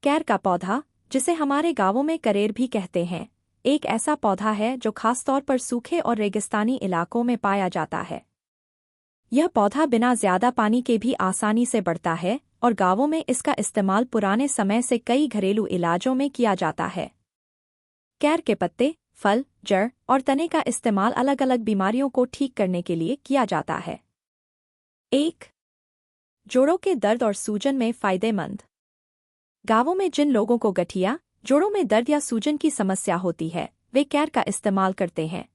कैर का पौधा, जिसे हमारे गांवों में करेर भी कहते हैं, एक ऐसा पौधा है जो खासतौर पर सूखे और रेगिस्तानी इलाकों में पाया जाता है। यह पौधा बिना ज्यादा पानी के भी आसानी से बढ़ता है और गांवों में इसका इस्तेमाल पुराने समय से कई घरेलू इलाजों में किया जाता है। कैर के पत्ते, फल, जड़ और तने का इस्तेमाल अलग अलग बीमारियों को ठीक करने के लिए किया जाता है। 1. जोड़ों के दर्द और सूजन में फायदेमंद। गांवों में जिन लोगों को गठिया, जोड़ों में दर्द या सूजन की समस्या होती है, वे कैर का इस्तेमाल करते हैं।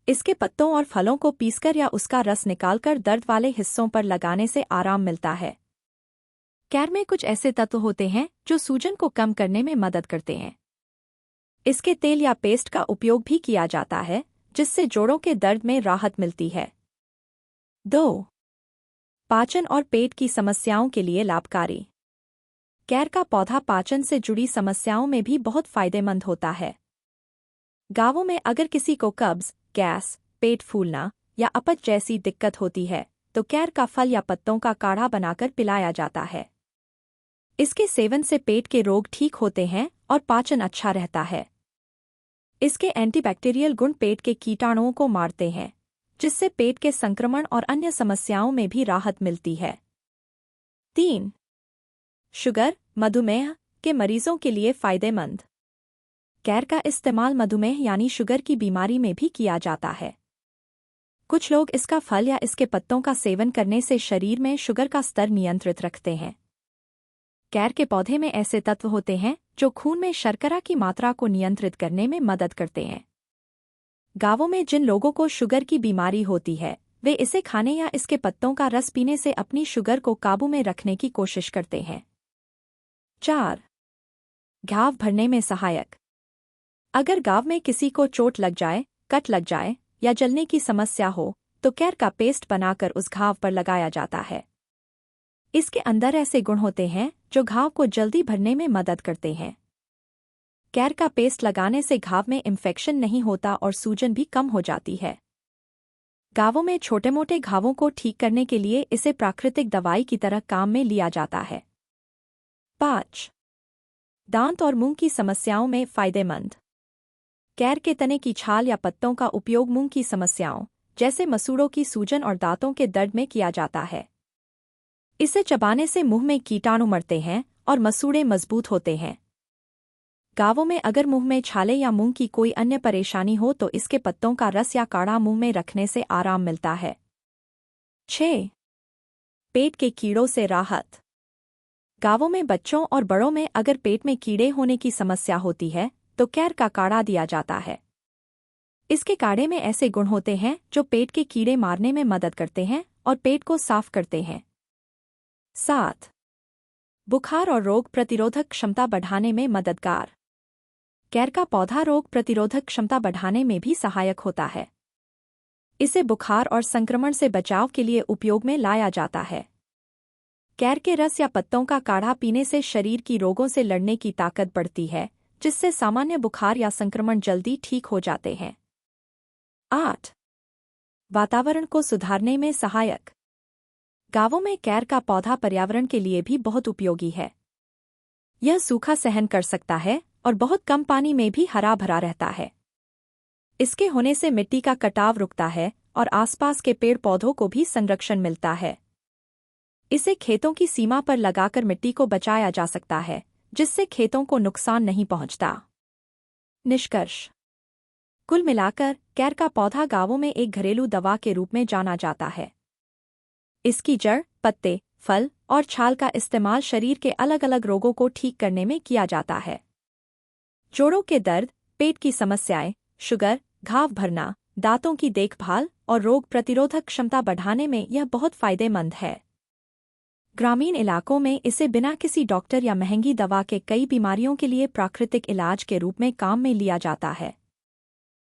इसके पत्तों और फलों को पीसकर या उसका रस निकालकर दर्द वाले हिस्सों पर लगाने से आराम मिलता है। कैर में कुछ ऐसे तत्व होते हैं जो सूजन को कम करने में मदद करते हैं। इसके तेल या पेस्ट का उपयोग भी किया जाता है, जिससे जोड़ों के दर्द में राहत मिलती है। 2. पाचन और पेट की समस्याओं के लिए लाभकारी। कैर का पौधा पाचन से जुड़ी समस्याओं में भी बहुत फायदेमंद होता है। गांवों में अगर किसी को कब्ज, गैस, पेट फूलना या अपच जैसी दिक्कत होती है, तो कैर का फल या पत्तों का काढ़ा बनाकर पिलाया जाता है। इसके सेवन से पेट के रोग ठीक होते हैं और पाचन अच्छा रहता है। इसके एंटीबैक्टीरियल गुण पेट के कीटाणुओं को मारते हैं, जिससे पेट के संक्रमण और अन्य समस्याओं में भी राहत मिलती है। 3. शुगर, मधुमेह के मरीजों के लिए फायदेमंद। कैर का इस्तेमाल मधुमेह यानी शुगर की बीमारी में भी किया जाता है। कुछ लोग इसका फल या इसके पत्तों का सेवन करने से शरीर में शुगर का स्तर नियंत्रित रखते हैं। कैर के पौधे में ऐसे तत्व होते हैं जो खून में शर्करा की मात्रा को नियंत्रित करने में मदद करते हैं। गांवों में जिन लोगों को शुगर की बीमारी होती है, वे इसे खाने या इसके पत्तों का रस पीने से अपनी शुगर को काबू में रखने की कोशिश करते हैं। 4. घाव भरने में सहायक। अगर घाव में किसी को चोट लग जाए, कट लग जाए या जलने की समस्या हो, तो कैर का पेस्ट बनाकर उस घाव पर लगाया जाता है। इसके अंदर ऐसे गुण होते हैं जो घाव को जल्दी भरने में मदद करते हैं। कैर का पेस्ट लगाने से घाव में इन्फेक्शन नहीं होता और सूजन भी कम हो जाती है। गांवों में छोटे मोटे घावों को ठीक करने के लिए इसे प्राकृतिक दवाई की तरह काम में लिया जाता है। 5. दांत और मुंह की समस्याओं में फायदेमंद। कैर के तने की छाल या पत्तों का उपयोग मुंह की समस्याओं, जैसे मसूड़ों की सूजन और दांतों के दर्द में किया जाता है। इसे चबाने से मुंह में कीटाणु मरते हैं और मसूड़े मजबूत होते हैं। गांवों में अगर मुंह में छाले या मुंह की कोई अन्य परेशानी हो तो इसके पत्तों का रस या काढ़ा मुंह में रखने से आराम मिलता है। 6. पेट के कीड़ों से राहत। गांवों में बच्चों और बड़ों में अगर पेट में कीड़े होने की समस्या होती है, तो कैर का काढ़ा दिया जाता है। इसके काढ़े में ऐसे गुण होते हैं जो पेट के कीड़े मारने में मदद करते हैं और पेट को साफ करते हैं। 7. बुखार और रोग प्रतिरोधक क्षमता बढ़ाने में मददगार। कैर का पौधा रोग प्रतिरोधक क्षमता बढ़ाने में भी सहायक होता है। इसे बुखार और संक्रमण से बचाव के लिए उपयोग में लाया जाता है। कैर के रस या पत्तों का काढ़ा पीने से शरीर की रोगों से लड़ने की ताकत बढ़ती है, जिससे सामान्य बुखार या संक्रमण जल्दी ठीक हो जाते हैं। 8. वातावरण को सुधारने में सहायक। गांवों में कैर का पौधा पर्यावरण के लिए भी बहुत उपयोगी है। यह सूखा सहन कर सकता है और बहुत कम पानी में भी हरा भरा रहता है। इसके होने से मिट्टी का कटाव रुकता है और आसपास के पेड़ पौधों को भी संरक्षण मिलता है। इसे खेतों की सीमा पर लगाकर मिट्टी को बचाया जा सकता है, जिससे खेतों को नुकसान नहीं पहुंचता। निष्कर्ष। कुल मिलाकर कैर का पौधा गांवों में एक घरेलू दवा के रूप में जाना जाता है। इसकी जड़, पत्ते, फल और छाल का इस्तेमाल शरीर के अलग अलग रोगों को ठीक करने में किया जाता है। जोड़ों के दर्द, पेट की समस्याएं, शुगर, घाव भरना, दांतों की देखभाल और रोग प्रतिरोधक क्षमता बढ़ाने में यह बहुत फायदेमंद है। ग्रामीण इलाकों में इसे बिना किसी डॉक्टर या महंगी दवा के कई बीमारियों के लिए प्राकृतिक इलाज के रूप में काम में लिया जाता है।